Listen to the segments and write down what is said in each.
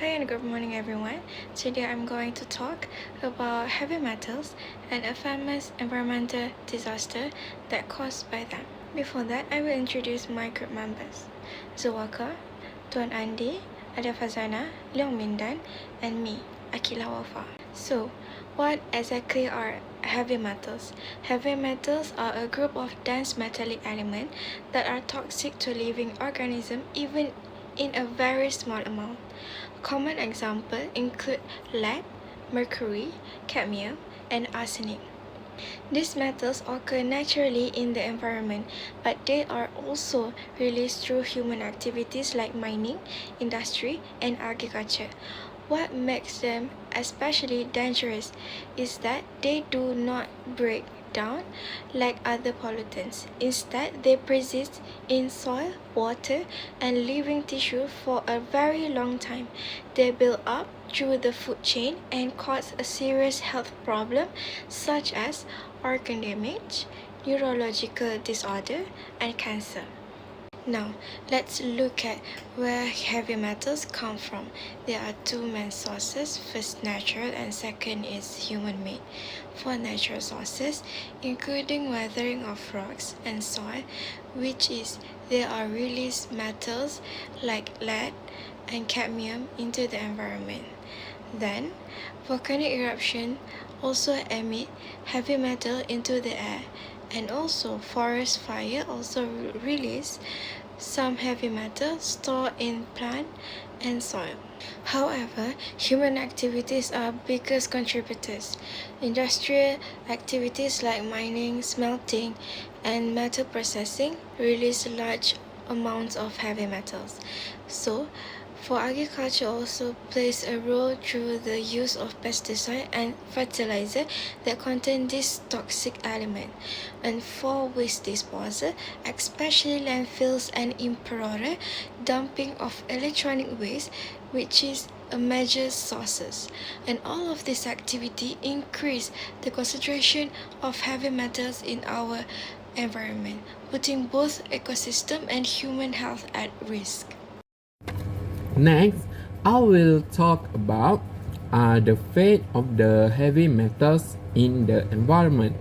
Hi and good morning everyone. Today I'm going to talk about heavy metals and a famous environmental disaster that caused by them. Before that, I will introduce my group members. Zulwaqar, TUAN ANDI, FARZANA, LEONG and me, AQILAH WAFA. So, what exactly are heavy metals? Heavy metals are a group of dense metallic elements that are toxic to living organisms even in a very small amount. Common examples include lead, mercury, cadmium, and arsenic. These metals occur naturally in the environment, but they are also released through human activities like mining, industry, and agriculture. What makes them especially dangerous is that they do not break down like other pollutants. Instead, they persist in soil, water, and living tissue for a very long time. They build up through the food chain and cause a serious health problem such as organ damage, neurological disorder, and cancer. Now, let's look at where heavy metals come from. There are two main sources, first natural and second is human-made. For natural sources, including weathering of rocks and soil, which is there are released metals like lead and cadmium into the environment. Then, volcanic eruption also emit heavy metal into the air, and also forest fire also release some heavy metal stored in plant and soil. However, human activities are biggest contributors. Industrial activities like mining, smelting, and metal processing release large amounts of heavy metals. So, for agriculture also plays a role through the use of pesticide and fertilizer that contain this toxic element. And for waste disposal, especially landfills and improper dumping of electronic waste, which is a major sources. And all of this activity increase the concentration of heavy metals in our environment, putting both ecosystem and human health at risk. Next, I will talk about the fate of the heavy metals in the environment.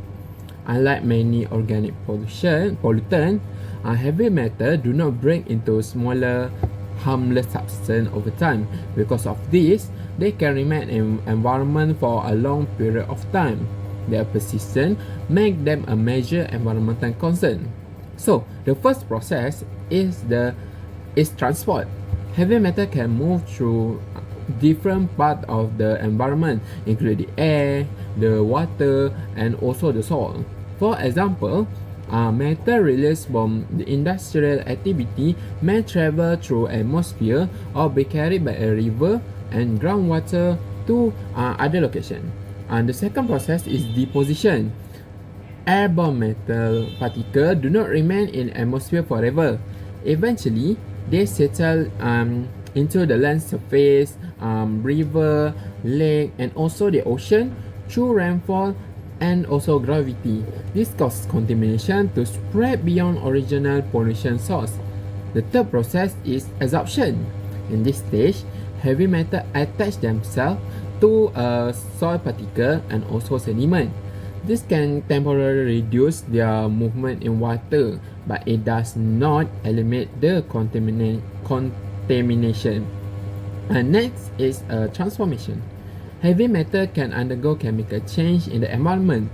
Unlike many organic pollutants, heavy metal do not break into smaller, harmless substances over time. Because of this, they can remain in environment for a long period of time. Their persistence make them a major environmental concern. So, the first process is transport. Heavy metal can move through different parts of the environment, including the air, the water, and also the soil. For example, metal released from the industrial activity may travel through atmosphere or be carried by a river and groundwater to other locations. The second process is deposition. Airborne metal particles do not remain in atmosphere forever. Eventually, they settle into the land surface, river, lake, and also the ocean through rainfall and also gravity. This causes contamination to spread beyond original pollution source. The third process is absorption. In this stage, heavy metal attach themselves to a soil particle and also sediment. This can temporarily reduce their movement in water, but it does not eliminate the contamination. And next is transformation. Heavy metal can undergo chemical change in the environment.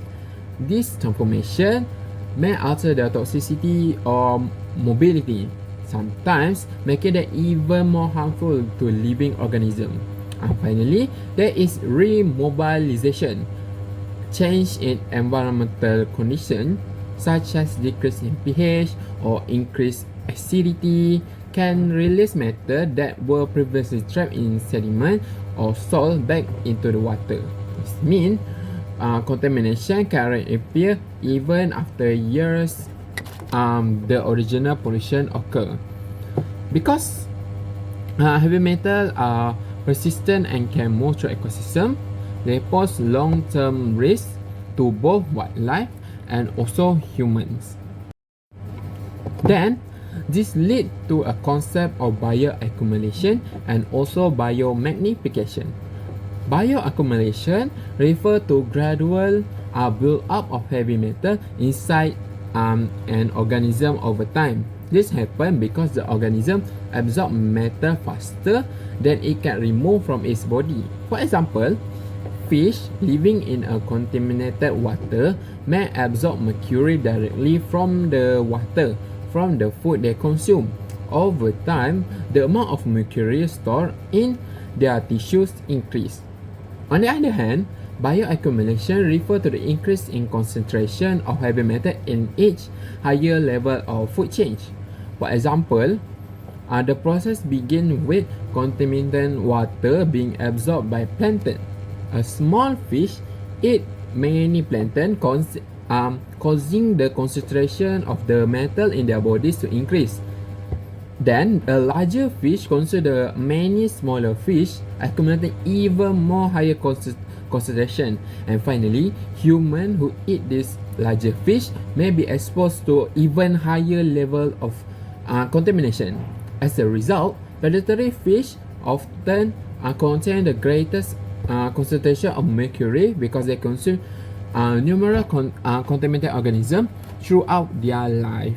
This transformation may alter their toxicity or mobility, sometimes making them even more harmful to living organisms. And finally, there is remobilization. Change in environmental conditions such as decrease in pH or increased acidity can release matter that were previously trapped in sediment or soil back into the water. This means contamination can reappear even after years the original pollution occur. Because heavy metals are persistent and can move through ecosystem, they pose long-term risks to both wildlife and also humans. Then, This leads to a concept of bioaccumulation and also biomagnification. Bioaccumulation refers to gradual build-up of heavy metal inside an organism over time. This happens because the organism absorbs metal faster than it can remove from its body. For example, fish living in a contaminated water may absorb mercury directly from the water from the food they consume. Over time, the amount of mercury stored in their tissues increase. On the other hand, bioaccumulation refers to the increase in concentration of heavy metal in each higher level of food chain. For example, the process begins with contaminated water being absorbed by plankton. A small fish eat many plankton, causing the concentration of the metal in their bodies to increase. Then, a larger fish consider many smaller fish, accumulating even more higher concentration. And finally, humans who eat this larger fish may be exposed to even higher level of contamination. As a result, predatory fish often contain the greatest concentration of mercury because they consume numerous contaminated organisms throughout their life.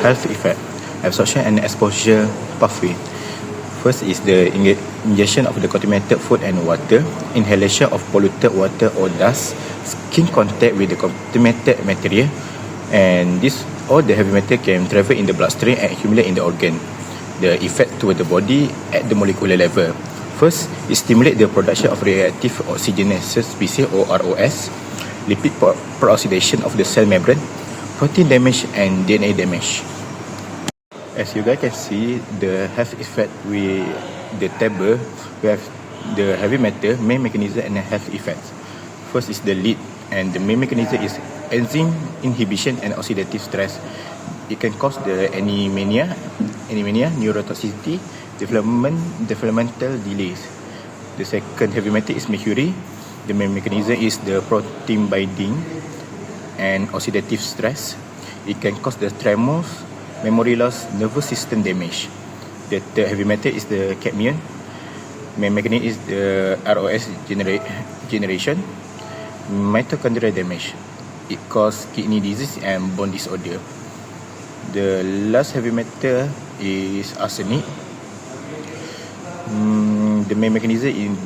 Health effect, absorption and exposure pathway. First is the ingestion of the contaminated food and water, inhalation of polluted water or dust, skin contact with the contaminated material, and this all the heavy metal can travel in the bloodstream and accumulate in the organ. The effect toward the body at the molecular level. First, it stimulates the production of reactive oxygenated species or ROS, lipid peroxidation of the cell membrane, protein damage and DNA damage. As you guys can see, the health effect with the table, we have the heavy metal, main mechanism and health effects. First is the lead, and the main mechanism is enzyme inhibition and oxidative stress. It can cause the anemia, neurotoxicity, developmental delays. The second heavy metal is mercury. The main mechanism is the protein binding and oxidative stress. It can cause the tremors, memory loss, nervous system damage. The third heavy metal is the cadmium. Main mechanism is the ROS generation, mitochondrial damage. It causes kidney disease and bone disorder. The last heavy metal is arsenic. The main mechanism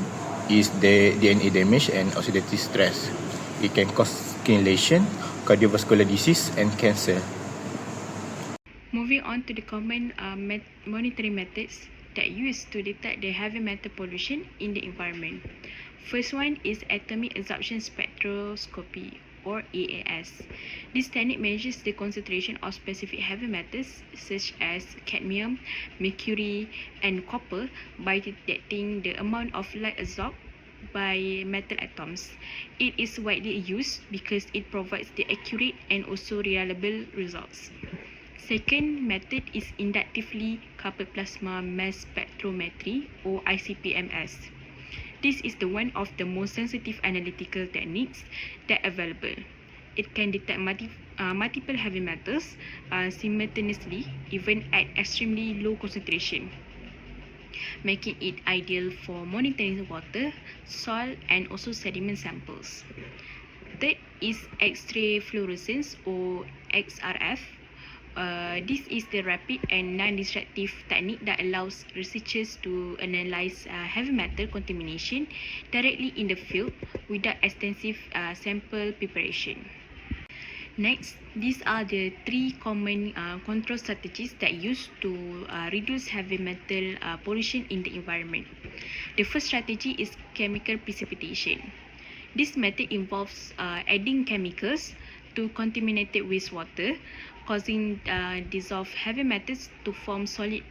is the DNA damage and oxidative stress. It can cause skin lesion, cardiovascular disease and cancer. Moving on to the common monitoring methods that used to detect the heavy metal pollution in the environment. First one is atomic absorption spectroscopy, or AAS. This technique measures the concentration of specific heavy metals such as cadmium, mercury, and copper by detecting the amount of light absorbed by metal atoms. It is widely used because it provides the accurate and also reliable results. Second method is inductively coupled plasma mass spectrometry, or ICP-MS. This is the one of the most sensitive analytical techniques that are available. It can detect multiple heavy metals simultaneously, even at extremely low concentration, making it ideal for monitoring water, soil, and also sediment samples. Third is X-ray fluorescence, or XRF. This is the rapid and non-destructive technique that allows researchers to analyze heavy metal contamination directly in the field without extensive sample preparation. Next, these are the three common control strategies that used to reduce heavy metal pollution in the environment. The first strategy is chemical precipitation. This method involves adding chemicals to contaminated wastewater, causing dissolved heavy metals to form solid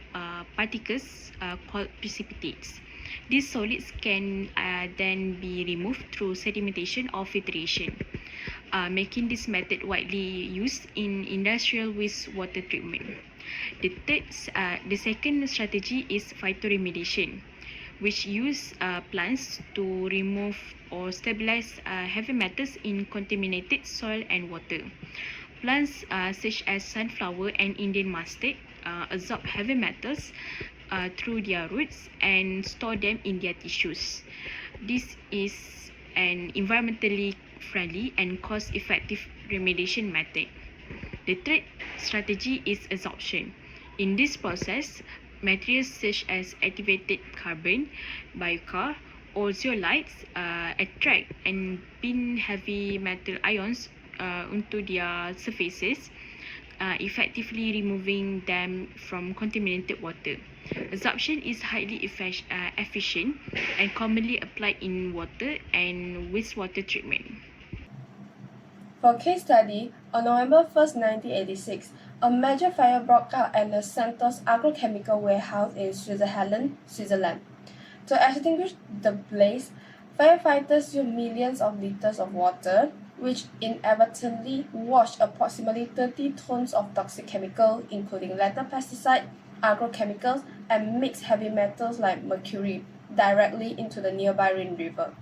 particles called precipitates. These solids can then be removed through sedimentation or filtration, making this method widely used in industrial wastewater treatment. The second strategy is phytoremediation, which use plants to remove or stabilize heavy metals in contaminated soil and water. Plants such as sunflower and Indian mustard absorb heavy metals through their roots and store them in their tissues. This is an environmentally friendly and cost-effective remediation method. The third strategy is absorption. In this process, materials such as activated carbon, biochar, or zeolites attract and bind heavy metal ions onto their surfaces, effectively removing them from contaminated water. Absorption is highly efficient and commonly applied in water and wastewater treatment. For case study, on November 1st, 1986, a major fire broke out at the Santos agrochemical warehouse in Switzerland, Switzerland. To extinguish the blaze, firefighters used millions of liters of water, which inadvertently washed approximately 30 tons of toxic chemicals, including lethal pesticides, agrochemicals, and mixed heavy metals like mercury, directly into the nearby Rhine River.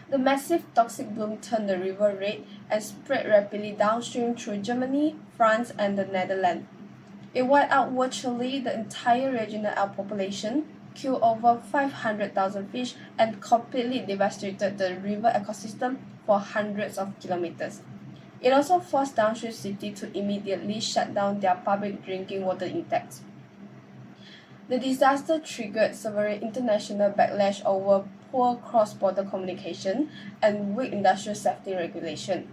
The massive toxic bloom turned the river red and spread rapidly downstream through Germany, France, and the Netherlands. It wiped out virtually the entire regional algae population, killed over 500,000 fish, and completely devastated the river ecosystem for hundreds of kilometers. It also forced downstream cities to immediately shut down their public drinking water intakes. The disaster triggered severe international backlash over poor cross-border communication and weak industrial safety regulation.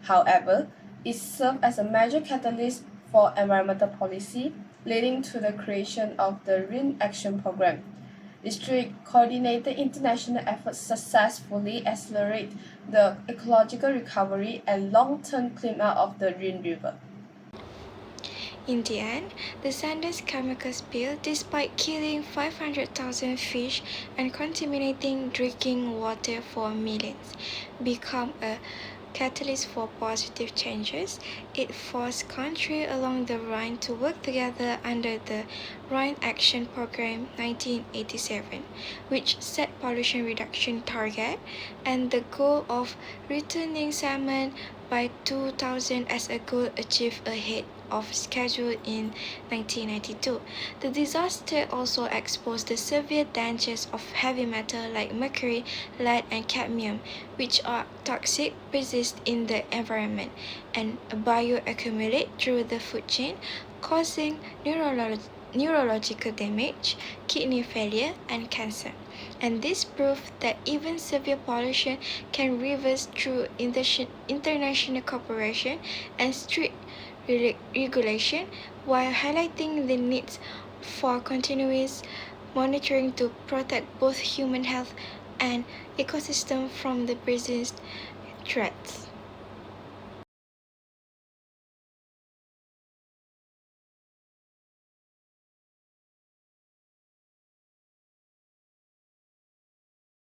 However, it served as a major catalyst for environmental policy, leading to the creation of the Rhine Action Programme. This coordinated international efforts successfully accelerate the ecological recovery and long-term cleanup of the Rhine River. In the end, the Sandoz chemical spill, despite killing 500,000 fish and contaminating drinking water for millions, became a catalyst for positive changes. It forced countries along the Rhine to work together under the Rhine Action Programme 1987, which set pollution reduction target and the goal of returning salmon by 2000 as a goal achieved ahead of schedule in 1992. The disaster also exposed the severe dangers of heavy metal like mercury, lead, and cadmium, which are toxic, persist in the environment, and bioaccumulate through the food chain, causing neurological damage, kidney failure, and cancer. And this proved that even severe pollution can reverse through international cooperation and strict regulation, while highlighting the needs for continuous monitoring to protect both human health and ecosystem from the present threats.